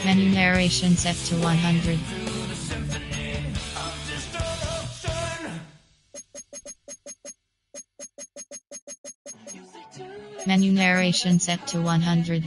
Menu narration set to 100. Menu narration set to 100.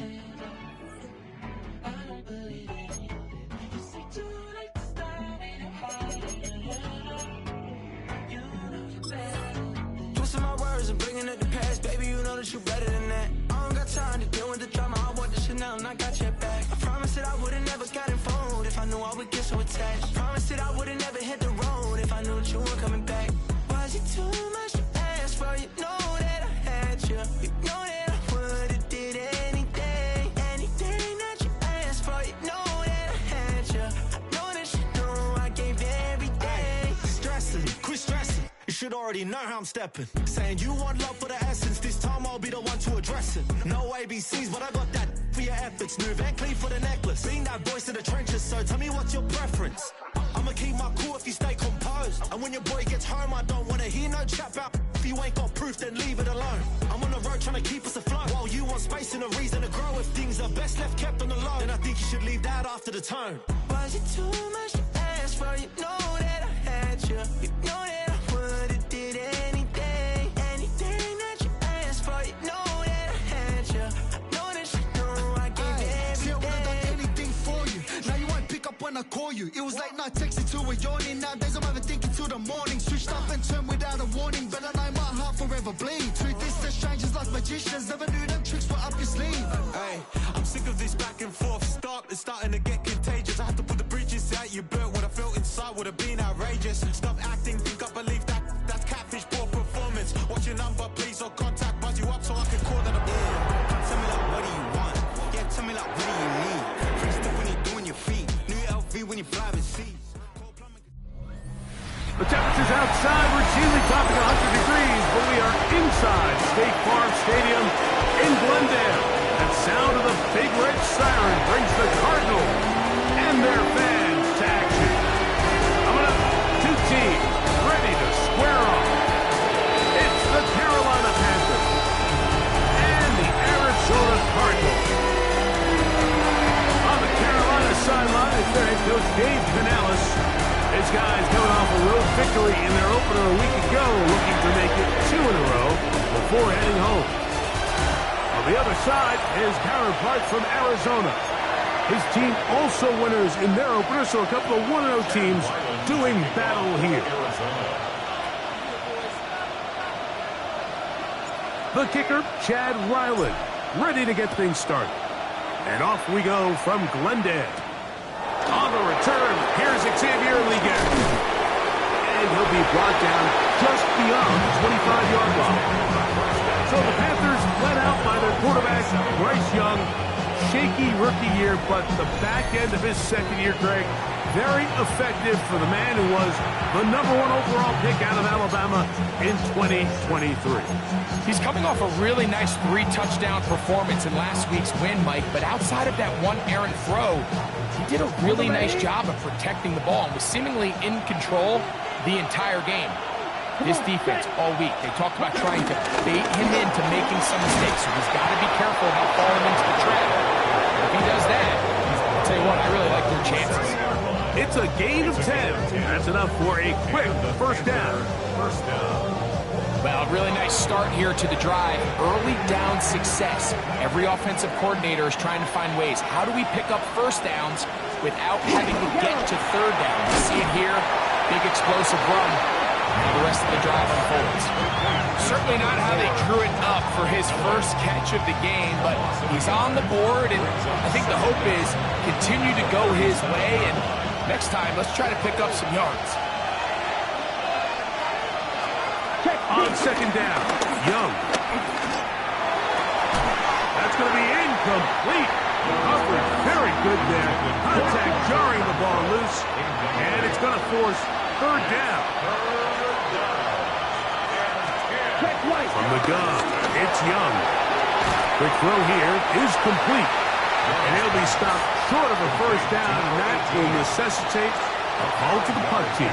Twisting my words and bringing it to pass, baby, you know that you better than that. I don't got time to deal with the drama, I want the Chanel and I got your back. I promised that I would've never gotten phoned if I knew I would get so attached. I promised that I would've never hit the road if I knew that you were coming back. Was it too much to ask for? You know that I had you. You know that I would've did anything, anything that you asked for. You know that I had you. I know that you know I gave everything. Stressing, quit stressing. You should already know how I'm stepping. Saying you want love for the essence, this time I'll be the one to address it. No ABCs, but I got that for your efforts. New Van Cleef for the necklace. Being that voice in the trenches, so tell me what's your preference. I'ma keep my cool if you stay composed. And when your boy gets home, I don't wanna hear no chat about if you ain't got proof, then leave it alone. I'm on the road trying to keep us afloat, while you want space and a reason to grow. If things are best left kept on the low, then I think you should leave that after the tone. Was it too much to ask for? You know that I had you. You know that I would've did anything, anything that you asked for. You know that I had you. I know that you know I gave everything. See, I would've done anything for you. Now you won't pick up when I call you. It was late night texting to a yawning. Nowadays I'm overthinking till the morning. Switched up and turned without a warning, but I know my heart forever bleed. Truth is, they're strangers like magicians. Never knew them tricks were up your sleeve. Hey, I'm sick of this back and forth. It's starting to get contagious. I had to put the bridges out you built. What I felt inside would have been outrageous. Stop acting, think I believe that's catfish, poor performance. What's your number, please, or contact, buzz you up so I can call that a Tell me like, what do you want? Yeah, tell me like, what do you need? Free stuff when you're doing your feet. New LV when you fly with seats. The temperatures outside routinely topping 100 degrees, but we are inside State Farm Stadium in Glendale. And sound of the big red siren brings the Cardinals and their fans to action. Coming up, two teams ready to square off. It's the Carolina Panthers and the Arizona Cardinals. On the Carolina sideline is their head coach Dave Canales. His guys coming off a road victory in their opener a week ago, looking to make it 2 in a row before heading home. On the other side, his counterpart from Arizona. His team also winners in their opener, so a couple of 1-0 teams doing battle here. The kicker, Chad Ryland, ready to get things started. And off we go from Glendale. On the return, here's Xavier Liga. And he'll be brought down just beyond the 25-yard line. So the Panthers led out by their quarterback, Bryce Young. Shaky rookie year, but the back end of his second year, Greg, very effective for the man who was the #1 overall pick out of Alabama in 2023. He's coming off a really nice 3-touchdown performance in last week's win, Mike, but outside of that one errant throw, he did a really nice job of protecting the ball and was seemingly in control the entire game. This defense all week, they talked about trying to bait him into making some mistakes, so he's got to be careful about falling into the trap. If he does that, I'll tell you what, I really like their chances. It's a gain of 10. That's enough for a quick first down. Well, really nice start here to the drive. Early down success. Every offensive coordinator is trying to find ways. How do we pick up first downs without having to get to third down? You see it here, big explosive run. Now the rest of the drive unfolds. Certainly not how they drew it up for his first catch of the game, but he's on the board, and I think the hope is continue to go his way, and next time, let's try to pick up some yards. On second down, Young. That's going to be incomplete. Coverage very good there. Contact jarring the ball loose, and it's going to force third down. From the gun, it's Young. Quick throw here is complete. And he'll be stopped short of a first down, and that will necessitate a call to the punt team.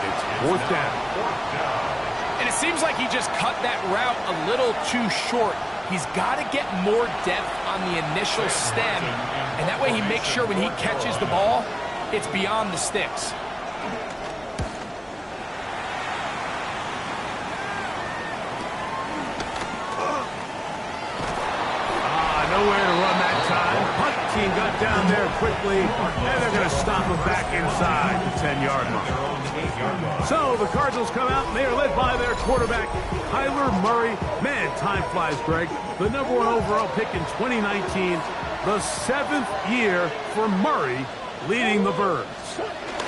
It's fourth down. And it seems like he just cut that route a little too short. He's got to get more depth on the initial stem, and that way he makes sure when he catches the ball, it's beyond the sticks. Nowhere to run that time. Punt team got down there quickly, and they're going to stop him back inside the 10-yard line. So the Cardinals come out, and they are led by their quarterback, Kyler Murray. Man, time flies, Greg. The #1 overall pick in 2019, the 7th year for Murray leading the Birds.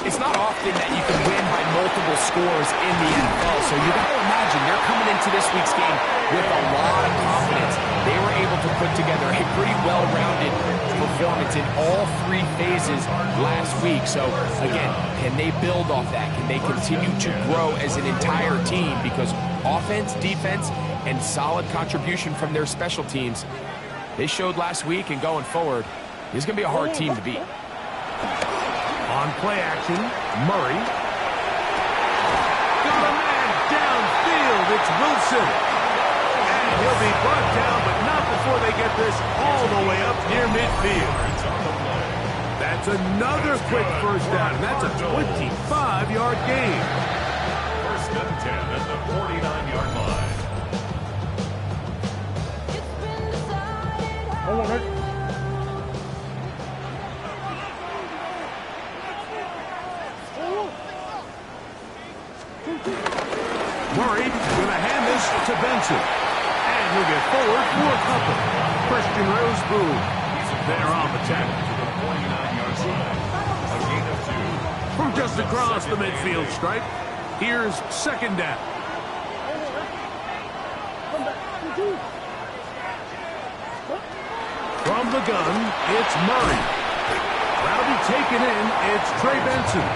It's not often that you can win by multiple scores in the NFL, so you got to imagine they're coming into this week's game with a lot of confidence. They were able to put together a pretty well-rounded performance in all 3 phases last week. So, again, can they build off that? Can they continue to grow as an entire team? Because offense, defense, and solid contribution from their special teams, they showed last week, and going forward, this is going to be a hard team to beat. On play action, Murray. Got a man downfield. It's Wilson. And he'll be brought down, but not before they get this all the way up near midfield. That's another quick first down, and that's a 25-yard gain. First and 10 at the 49-yard line. Murray going to hand this to Benson. And he'll get forward for a couple. Christian Rosebrook there on the tackle. To the 49-yard line. A gain of 2. From just across the midfield stripe, here's second down. From the gun, it's Murray. That'll be taken in. It's Trey Benson.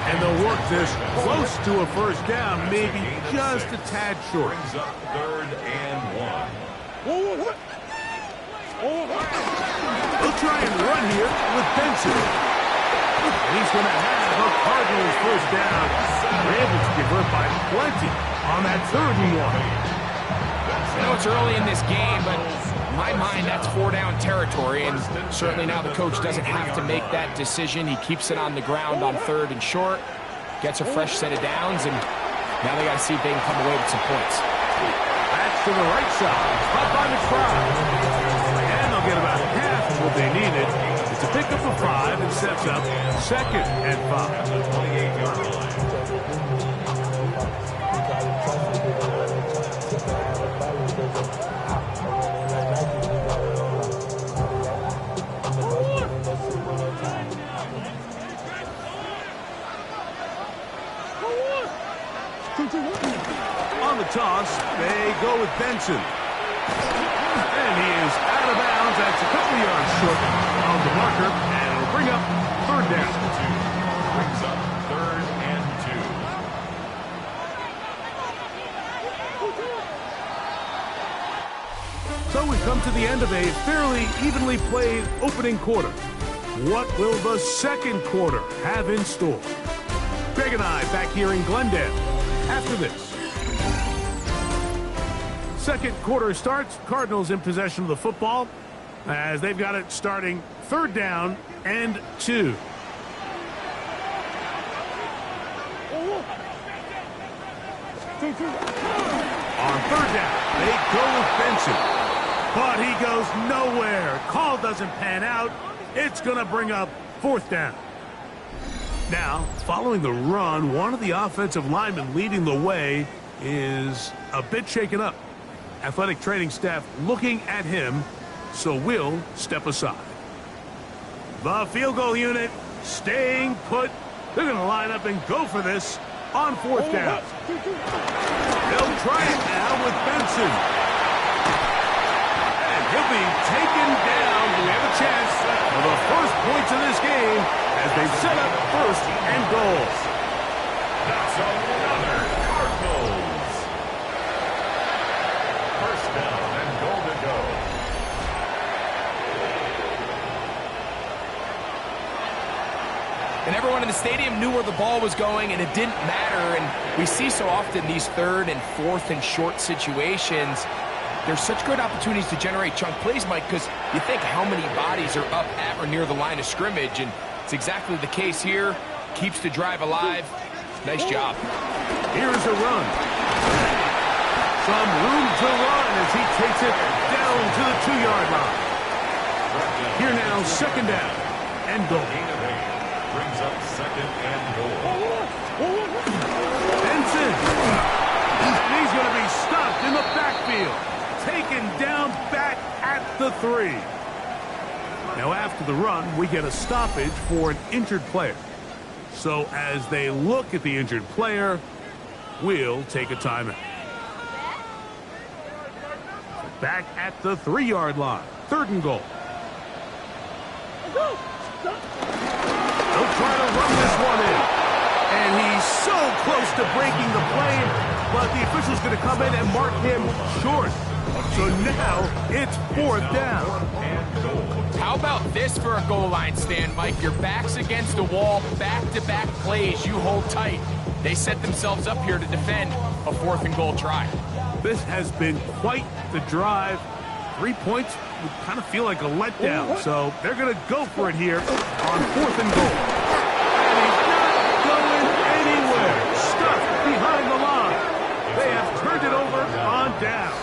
And they'll work this close to a first down, maybe just a tad short. Brings up 3rd and 1. They'll try and run here with Benson. And he's going to have a Cardinals first down. They're able to convert by plenty on that 3rd and 1. I know it's early in this game, but in my mind, that's 4-down territory, and certainly now the coach doesn't have to make that decision. He keeps it on the ground on 3rd and short, gets a fresh set of downs, and now they got to see if they can come away with some points. That's to the right side. Caught by McBride. And they'll get about half of what they needed. It's a pickup of 5 and sets up 2nd and 5. The 28-yard line. On the toss, they go with Benson. And he is out of bounds. That's a couple yards short of the marker, and it'll bring up 3rd down. Brings up 3rd and 2. So we've come to the end of a fairly evenly played opening quarter. What will the second quarter have in store? Greg and I back here in Glendale after this. Second quarter starts. Cardinals in possession of the football as they've got it starting 3rd down and 2. On 3rd down, they go with Benson. But he goes nowhere. Call doesn't pan out. It's going to bring up 4th down. Now, following the run, one of the offensive linemen leading the way is a bit shaken up. Athletic training staff looking at him, so we'll step aside. The field goal unit staying put. They're going to line up and go for this on 4th down. They'll try it now with Benson. And he'll be taken down. We have a chance for the first points of this game as they set up 1st and goal. That's another Cardinals. First down and goal to go. And everyone in the stadium knew where the ball was going, and it didn't matter. And we see so often these 3rd and 4th and short situations. there's such good opportunities to generate chunk plays, Mike, because you think how many bodies are up at or near the line of scrimmage, and it's exactly the case here. Keeps the drive alive. Nice job. Here's a run. Some room to run as he takes it down to the 2-yard line. Here now, second down and goal. Brings up second and goal. Benson. And he's going to be stopped in the backfield. Taken down back at the 3. Now after the run, we get a stoppage for an injured player. So as they look at the injured player, we'll take a timeout. Back at the 3-yard line. 3rd and goal. They'll try to run this one in. And he's so close to breaking the play, but the official's going to come in and mark him short. So now it's 4th down. How about this for a goal line stand, Mike? Your back's against the wall, back-to-back plays, you hold tight. They set themselves up here to defend a 4th and goal try. This has been quite the drive. 3 points would kind of feel like a letdown, so they're going to go for it here on 4th and goal. And he's not going anywhere. Stuck behind the line. They have turned it over on down.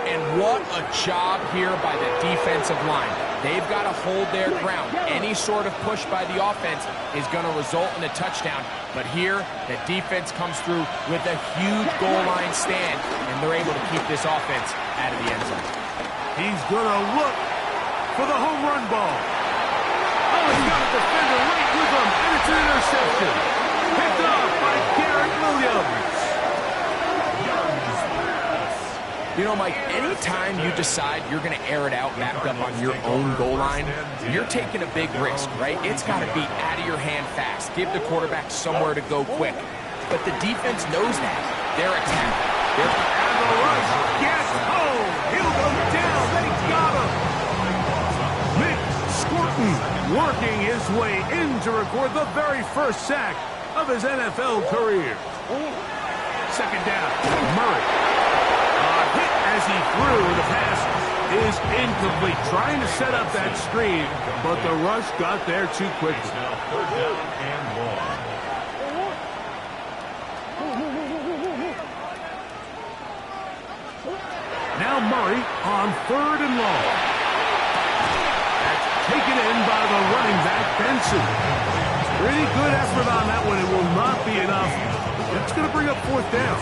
And what a job here by the defensive line. They've got to hold their ground. Any sort of push by the offense is going to result in a touchdown. But here, the defense comes through with a huge goal line stand, and they're able to keep this offense out of the end zone. He's going to look for the home run ball. Oh, he's got a defender right with him, and it's an interception. Picked off by Garrett Williams. You know, Mike, anytime you decide you're going to air it out backed up on your own goal line, you're taking a big risk, right? It's got to be out of your hand fast. Give the quarterback somewhere to go quick. But the defense knows that. They're attacking. And the rush gets home. He'll go down. They got him. Mick Scorton working his way in to record the very first sack of his NFL career. 2nd down. Murray. Hit as he threw. The pass is incomplete. Trying to set up that screen, but the rush got there too quickly. Now 3rd down and 1. Now Murray on 3rd and long. That's taken in by the running back, Benson. Pretty good effort on that one. It will not be enough. It's going to bring up 4th down.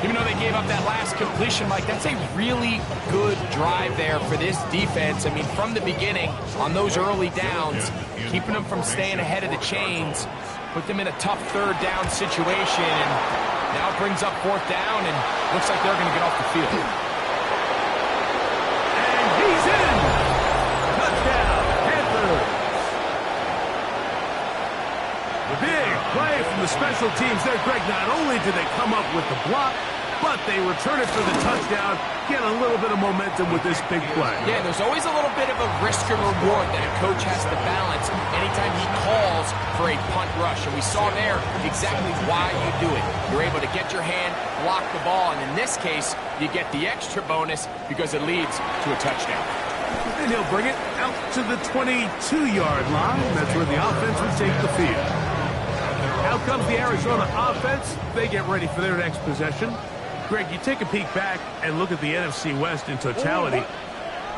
Even though they gave up that last completion, Mike, that's a really good drive there for this defense. I mean, from the beginning, on those early downs, keeping them from staying ahead of the chains, put them in a tough 3rd down situation, and now it brings up 4th down, and looks like they're going to get off the field. And he's in! Touchdown, Panthers! The big play from the special teams there, Greg. Not only did they come up with the block, but they return it for the touchdown. Get a little bit of momentum with this big play. Yeah, there's always a little bit of a risk and reward that a coach has to balance anytime he calls for a punt rush. And we saw there exactly why you do it. You're able to get your hand, block the ball, and in this case, you get the extra bonus because it leads to a touchdown. And he'll bring it out to the 22-yard line. That's where the offense will take the field. Out comes the Arizona offense. They get ready for their next possession. Greg, you take a peek back and look at the NFC West in totality.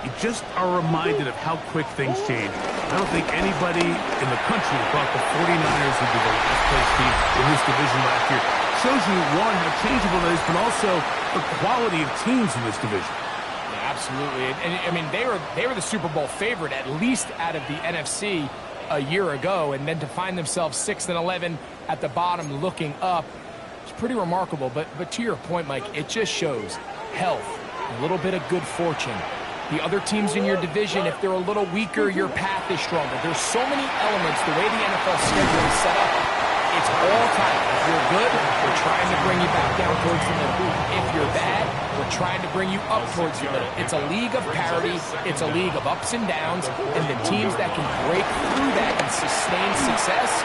You just are reminded of how quick things change. I don't think anybody in the country thought the 49ers would be the last place team in this division last year. Shows you, one, how changeable it is, but also the quality of teams in this division. Yeah, absolutely. And I mean, they were the Super Bowl favorite, at least out of the NFC a year ago, and then to find themselves 6-11 at the bottom looking up, it's pretty remarkable. But to your point, Mike, it just shows health, a little bit of good fortune. The other teams in your division, if they're a little weaker, your path is stronger. There's so many elements, the way the NFL schedule is set up, it's all time. If you're good, we're trying to bring you back down towards the middle. If you're bad, we're trying to bring you up towards the middle. It's a league of parity. It's a league of ups and downs. And the teams that can break through that and sustain success,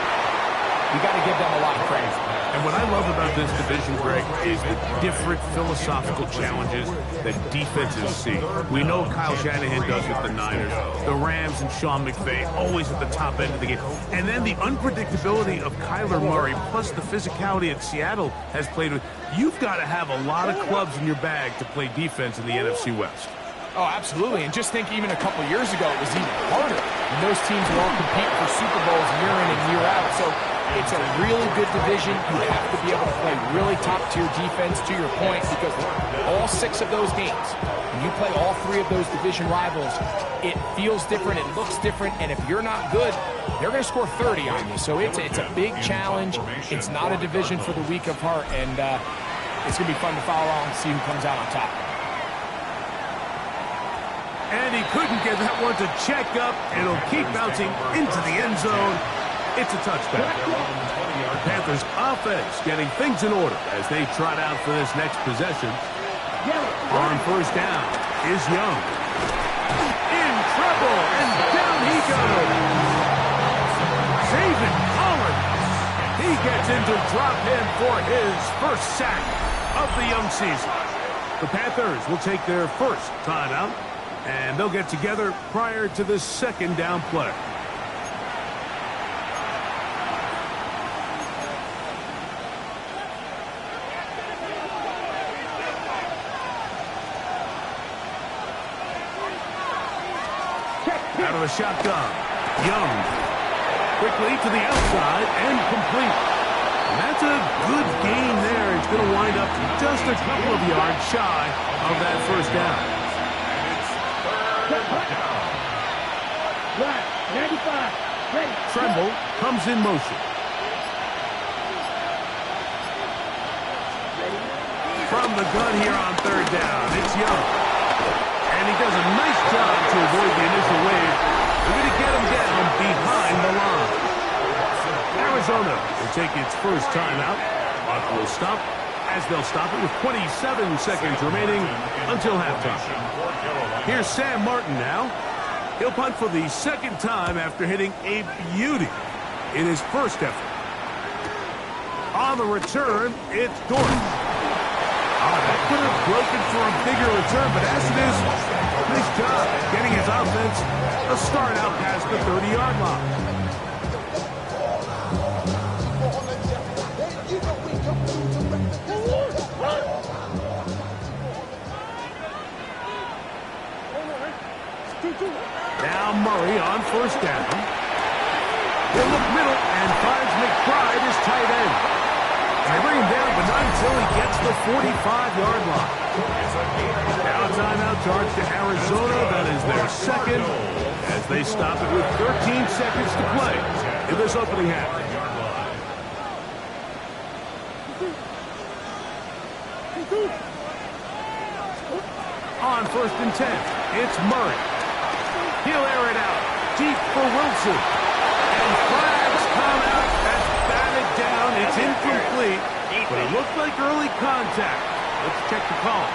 you got to give them a lot of credit. And And what I love about this division, Greg, is the different philosophical challenges that defenses see. We know Kyle Shanahan does with the Niners. The Rams and Sean McVay always at the top end of the game. And then the unpredictability of Kyler Murray, plus the physicality that Seattle has played with. You've got to have a lot of clubs in your bag to play defense in the NFC West. Oh, absolutely. And just think even a couple years ago, it was even harder. And those teams were all competing for Super Bowls year in and year out. So it's a really good division. You have to be able to play really top-tier defense, to your point, because all 6 of those games, when you play all 3 of those division rivals, it feels different, it looks different, and if you're not good, they're going to score 30 on you. So it's a big challenge. It's not a division for the weak of heart, and it's going to be fun to follow along and see who comes out on top. And he couldn't get that one to check up. It'll keep bouncing into the end zone. It's a touchdown. The Panthers offense getting things in order as they trot out for this next possession. On first down is Young. In trouble, and down he goes. David Pollard. He gets into drop him for his first sack of the young season. The Panthers will take their first timeout, and they'll get together prior to the second down play. Out of the shotgun, Young. Quickly to the outside and complete. And that's a good gain there. It's going to wind up just a couple of yards shy of that first down. Tremble comes in motion. From the gun here on third down, it's Young. And he does a nice job to avoid the initial wave. We're going to get him down behind the line. Arizona will take its first timeout. Clock will stop as they'll stop it with 27 seconds remaining until halftime. Here's Sam Martin now. He'll punt for the second time after hitting a beauty in his first effort. On the return, it's Dorton. That could have broken for a bigger return, but as it is, nice job getting his offense a start out past the 30-yard line. Now Murray on first down. He'll look middle and finds McBride as tight end. And they bring him down, but not until he gets the 45-yard line. Now a timeout charge to Arizona. That is their second as they stop it with 13 seconds to play in this opening half. On first and 10, it's Murray. He'll air it out deep for Wilson. And flags come out. That's batted down. It's incomplete. But it looked like early contact. Let's check the call.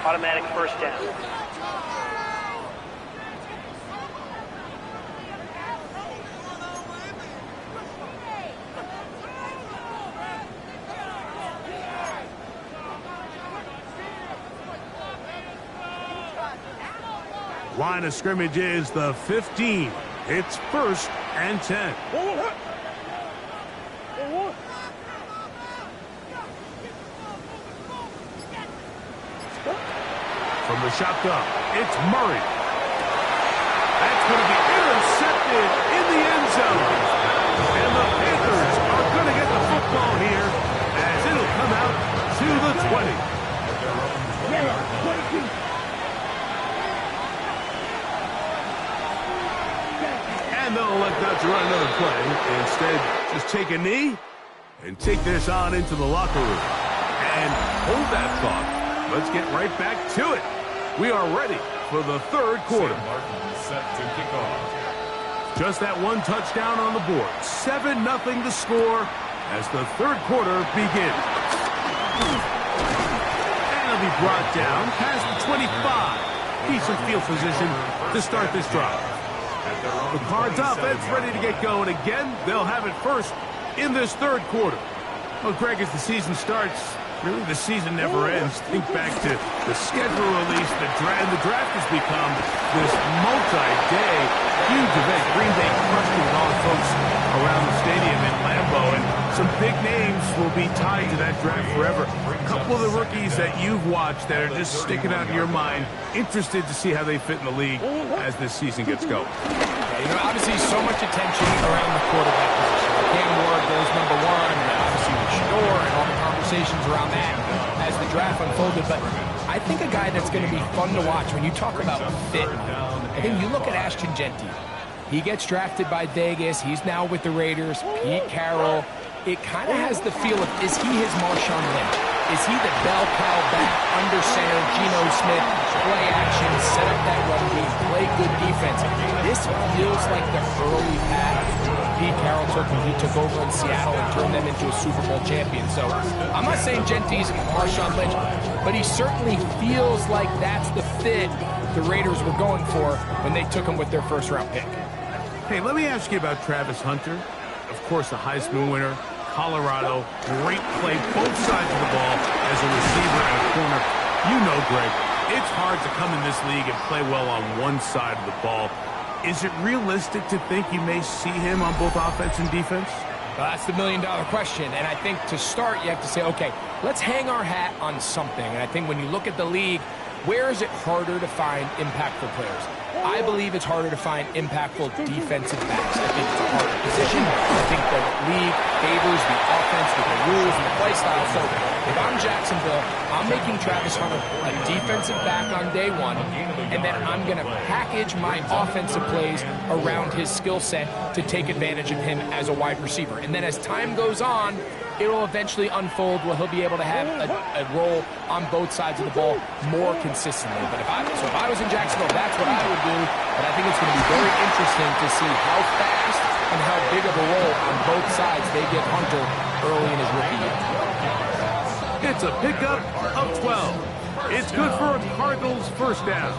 Automatic first down. Line of scrimmage is the 15. It's first and 10. From the shotgun, it's Murray. That's going to be intercepted in the end zone. And the Panthers are going to get the football here as it'll come out to the 20. And they'll elect not to run another play. Instead, just take a knee and take this on into the locker room. And hold that thought. Let's get right back to it. We are ready for the third quarter. Set to kick off. Just that one touchdown on the board. 7-0 the score as the third quarter begins. And it'll be brought down past the 25. Decent field position to start this drive. The Cards offense ready to get going again. They'll have it first in this third quarter. Well, Greg, as the season starts, really the season never ends. Think back to the schedule release. The draft has become this multi-day huge event. Green Bay crushed it with all the folks around the stadium in Lambeau, and some big names will be tied to that draft forever. A couple of the rookies that you've watched that are just sticking out in your mind, interested to see how they fit in the league as this season gets going. Obviously so much attention around the quarterback position. Cam Ward goes number one, and obviously with Shador and all the conversations around that as the draft unfolded. But I think a guy that's going to be fun to watch when you talk about fit, I think you look at Ashton Genty. He gets drafted by Vegas. He's now with the Raiders. Pete Carroll. It kind of has the feel of, is he his Marshawn Lynch? Is he the bell cow back under center, Geno Smith, play action, set up that run game, play good defense? This feels like the early path Pete Carroll took when he took over in Seattle and turned them into a Super Bowl champion. So I'm not saying Genty's Marshawn Lynch, but he certainly feels like that's the fit the Raiders were going for when they took him with their first-round pick. Hey, let me ask you about Travis Hunter. Of course, the Heisman winner, Colorado, great play both sides of the ball as a receiver and a corner. You know, Greg, it's hard to come in this league and play well on one side of the ball. Is it realistic to think you may see him on both offense and defense? Well, that's the million-dollar question, and I think to start, you have to say, okay, let's hang our hat on something. And I think when you look at the league, where is it harder to find impactful players? I believe it's harder to find impactful defensive backs. I think it's a harder position. I think the league favors the offense with the rules and the play style. So if I'm Jacksonville, I'm making Travis Hunter a defensive back on day one, and then I'm going to package my offensive plays around his skill set to take advantage of him as a wide receiver. And then as time goes on, it'll eventually unfold where he'll be able to have a role on both sides of the ball more consistently. But if I was in Jacksonville, that's what I would do. But I think it's going to be very interesting to see how fast and how big of a role on both sides they give Hunter early in his rookie year. It's a pickup of 12. It's good for a Cardinals first down.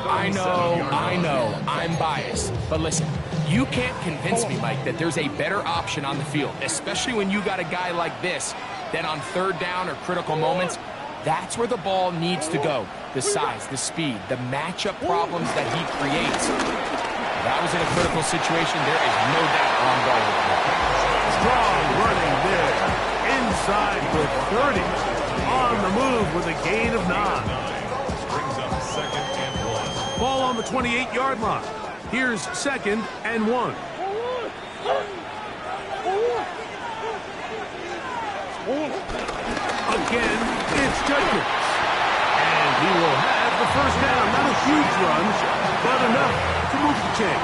I know, I'm biased. But listen, you can't convince me, Mike, that there's a better option on the field, especially when you got a guy like this, that on third down or critical moments, that's where the ball needs to go. The size, the speed, the matchup problems that he creates. If I was in a critical situation, there is no doubt I'm going with him. Strong running there. Inside for 30. On the move with a gain of 9. Brings up 2nd and 1. Ball on the 28-yard line. Here's 2nd and 1. Again, it's Judkins. And he will have the first down. Not a huge run, but enough to move the chain.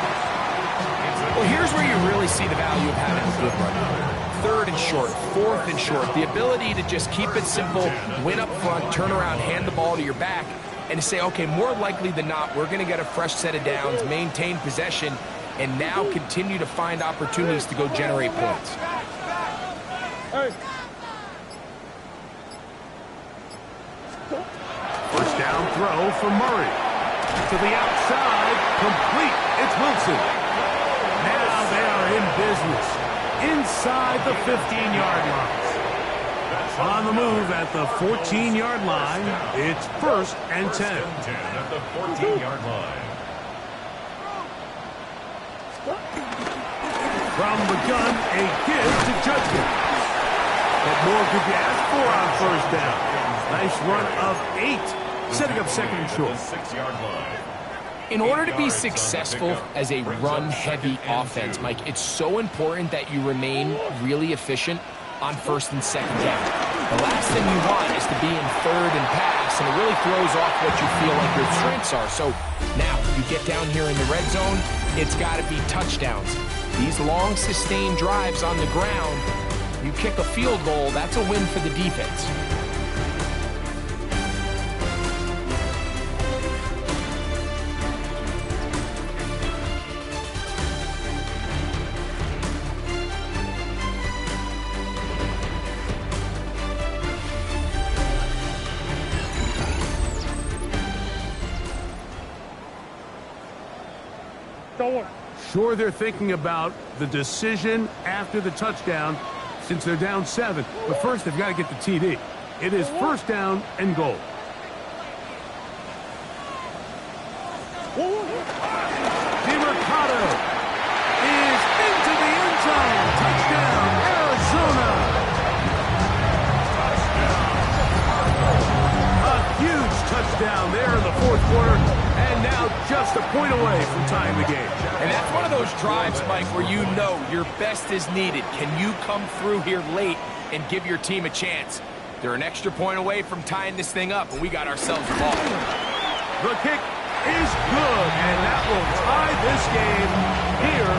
Well, here's where you really see the value of having a good run. 3rd and short, 4th and short. The ability to just keep it simple, win up front, turn around, hand the ball to your back, and to say, okay, more likely than not, we're going to get a fresh set of downs, maintain possession, and now continue to find opportunities to go generate points. First down throw for Murray. To the outside, complete. It's Wilson. Now they are in business. Inside the 15-yard line. On the move at the 14-yard line, it's 1st and 10. At the 14-yard line. From the gun, a give to Judkins. What more could you ask for on first down? Nice run of 8, setting up 2nd and short. 6-yard line. In order to be successful as a run-heavy offense, Mike, it's so important that you remain really efficient on 1st and 2nd down. The last thing you want is to be in 3rd and pass, and it really throws off what you feel like your strengths are. So now you get down here in the red zone, it's got to be touchdowns. These long, sustained drives on the ground, you kick a field goal, that's a win for the defense. sure they're thinking about the decision after the touchdown since they're down 7. But first, they've got to get the TD. It is first down and goal. DeMercado is into the end zone. Touchdown, Arizona. A huge touchdown there in the fourth quarter, and now just a point away from tying the game. And that's one of those drives, Mike, where you know your best is needed. Can you come through here late and give your team a chance? They're an extra point away from tying this thing up, and we got ourselves a ball. The kick is good, and that will tie this game here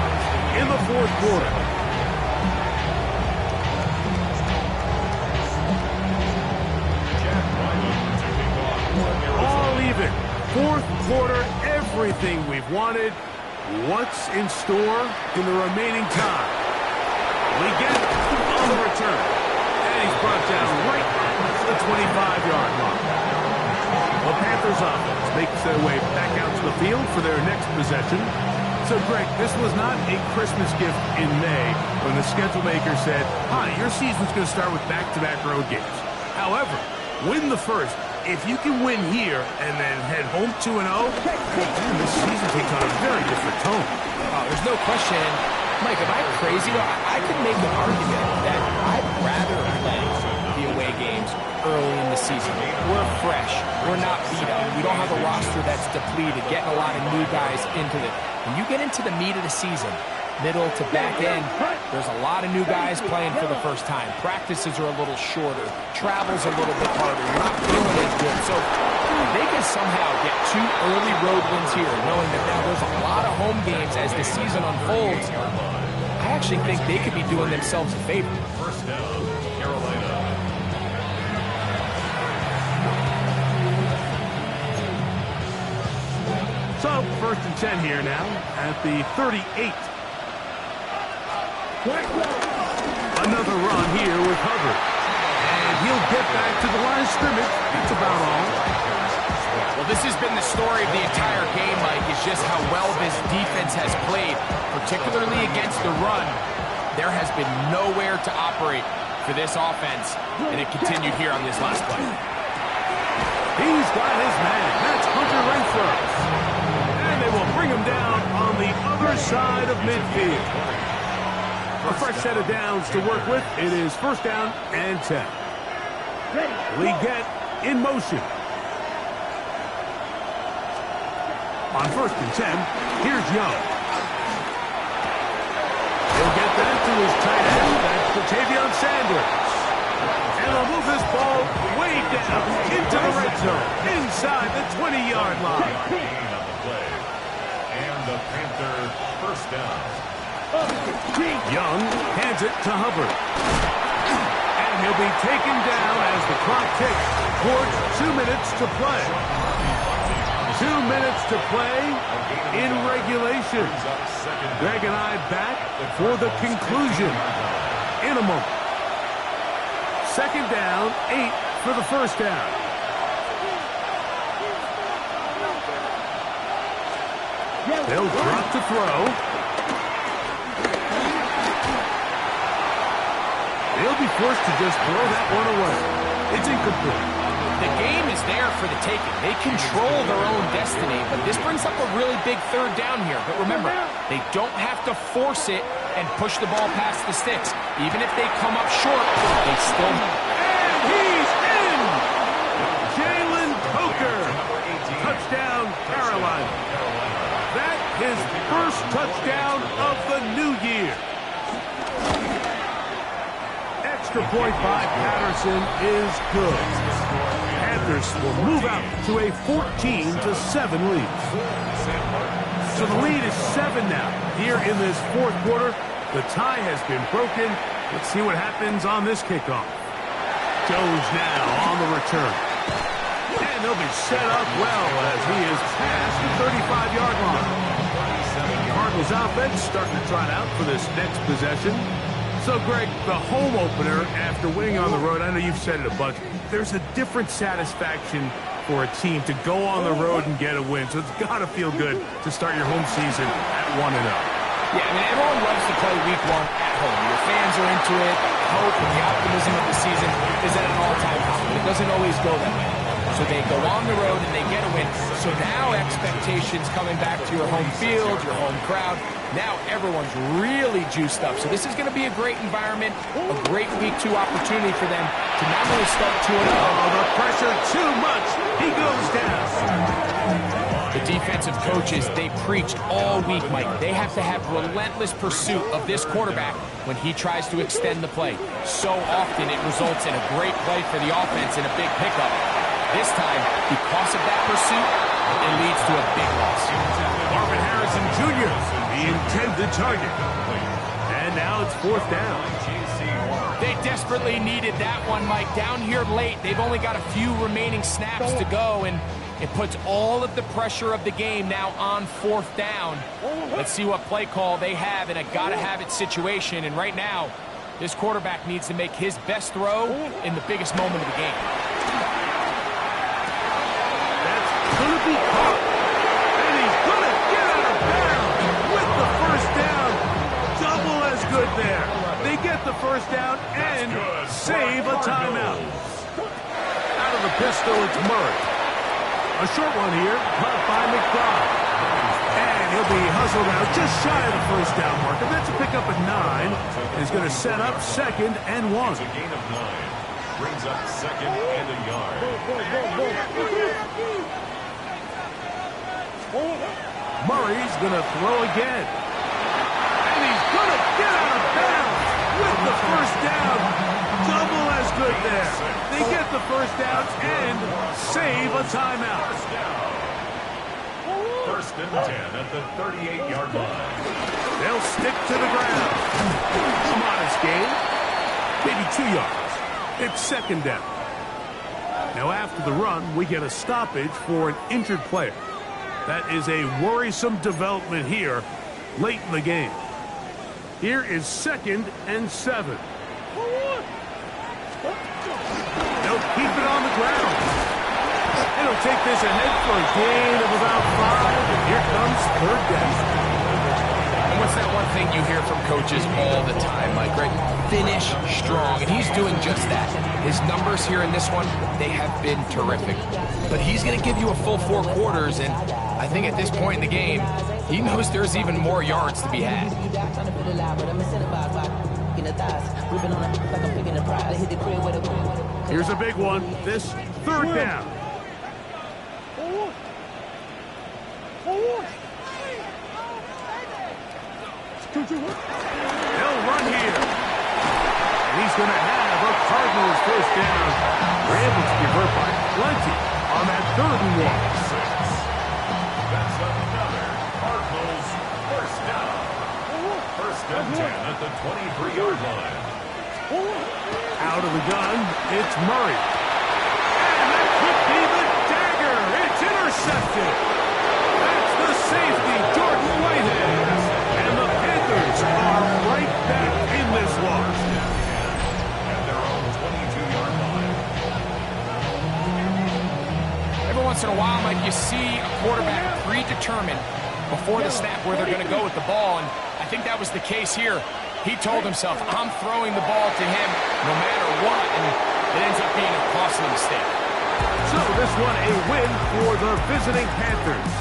in the fourth quarter. All even. Fourth quarter, everything we've wanted. What's in store in the remaining time? We get on the return. And he's brought down right at the 25-yard mark. The Panthers offense makes their way back out to the field for their next possession. So, Greg, this was not a Christmas gift in May when the schedule maker said, hi, your season's going to start with back-to-back road games. However, win the first. If you can win here and then head home 2-0, this season takes on a very different tone. There's no question. Mike, am I crazy? I could make an argument that I'd rather play the away games early in the season. We're fresh. We're not beat up. We don't have a roster that's depleted, getting a lot of new guys into it. When you get into the meat of the season, middle to back end, there's a lot of new guys playing for the first time. Practices are a little shorter. Travel's a little bit harder. You're not feeling as good. So they can somehow get 2 early road wins here, knowing that now there's a lot of home games as the season unfolds. I actually think they could be doing themselves a favor. First down, Carolina. So, first and 10 here now at the 38. Another run here with Hubbard. And he'll get back to the line of scrimmage. That's about all. Well, this has been the story of the entire game, Mike, is just how well this defense has played, particularly against the run. There has been nowhere to operate for this offense, and it continued here on this last play. He's got his man. That's Hunter Renfrow. And they will bring him down on the other side of midfield. A fresh set of downs to work with. It is first down and 10. Leggett in motion. On first and 10, here's Young. He'll get that to his tight end. That's Ja'Tavion Sanders. And they'll move this ball way down into the red zone, inside the 20-yard line. And the Panther first down. Young hands it to Hubbard. And he'll be taken down as the clock ticks towards 2 minutes to play. 2 minutes to play in regulation. Greg and I back for the conclusion in a moment. Second down, 8 for the first down. They'll drop to throw. They'll be forced to just throw that one away. It's incomplete. The game is there for the taking. They control their own destiny, but this brings up a really big third down here. But remember, they don't have to force it and push the ball past the sticks. Even if they come up short, they still... And he's in! Jalen Coker. Touchdown, Carolina. That his first touchdown of the new year. Extra point by Patterson is good. Panthers will move out to a 14-7 lead. So the lead is 7 now. Here in this fourth quarter, the tie has been broken. Let's see what happens on this kickoff. Jones now on the return. And they'll be set up well as he is past the 35-yard line. Cardinals offense starting to trot out for this next possession. So, Greg, the home opener after winning on the road, I know you've said it a bunch, there's a different satisfaction for a team to go on the road and get a win. So it's got to feel good to start your home season at 1-0. Yeah, I mean, everyone loves to play week one at home. Your fans are into it. The hope and the optimism of the season is at an all-time high, but it doesn't always go that way. So they go on the road and they get a win. So now expectations coming back to your home field, your home crowd. Now everyone's really juiced up. So this is going to be a great environment, a great week 2 opportunity for them to not only start 2-0. Oh, the pressure too much. He goes down. The defensive coaches, they preached all week, Mike. They have to have relentless pursuit of this quarterback when he tries to extend the play. So often it results in a great play for the offense and a big pickup. This time, because of that pursuit, it leads to a big loss. Marvin Harrison Jr., the intended target. And now it's 4th down. They desperately needed that one, Mike. Down here late, they've only got a few remaining snaps to go, and it puts all of the pressure of the game now on 4th down. Let's see what play call they have in a gotta-have-it situation. And right now, this quarterback needs to make his best throw in the biggest moment of the game. That's going to be caught. And he's going to get out of bounds with the first down. Double as good there. They get the first down and save a timeout. Out of the pistol, it's Murray. A short one here, caught by McBride. And he'll be hustled out just shy of the first down marker. That's a pickup at 9. Is going to set up 2nd and 1. It's a gain of 9. Brings up 2nd and a yard. Murray's going to throw again. And he's going to get out of bounds with the first down. Double as good there. They get the first down and save a timeout. First and 10 at the 38-yard line. They'll stick to the ground. A modest gain. Maybe 2 yards. It's 2nd down. Now after the run, we get a stoppage for an injured player. That is a worrisome development here late in the game. Here is 2nd and 7. They'll keep it on the ground. It'll take this ahead for a gain of about 5, and here comes 3rd down. And what's that one thing you hear from coaches all the time, Mike, right? Finish strong, and he's doing just that. His numbers here in this one, they have been terrific. But he's going to give you a full 4 quarters, and I think at this point in the game, he knows there's even more yards to be had. Here's a big one. This 3rd down. They'll run here. And he's going to have a Cardinals first down. We're able to convert by plenty on that 3rd and 1. That's another Cardinals first down. First and 10 at the 23-yard line. Out of the gun, it's Murray. And that could be the dagger. It's intercepted. That's the safety, Jordan Whitehead. And the Panthers are right back in this loss. At their own 22-yard line. Every once in a while, Mike, you see a quarterback predetermined before the snap where they're going to go with the ball, and I think that was the case here. He told himself, I'm throwing the ball to him no matter what, and it ends up being a costly mistake. So this one a win for the visiting Panthers.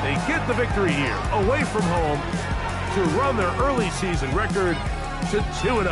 They get the victory here, away from home, to run their early season record to 2-0.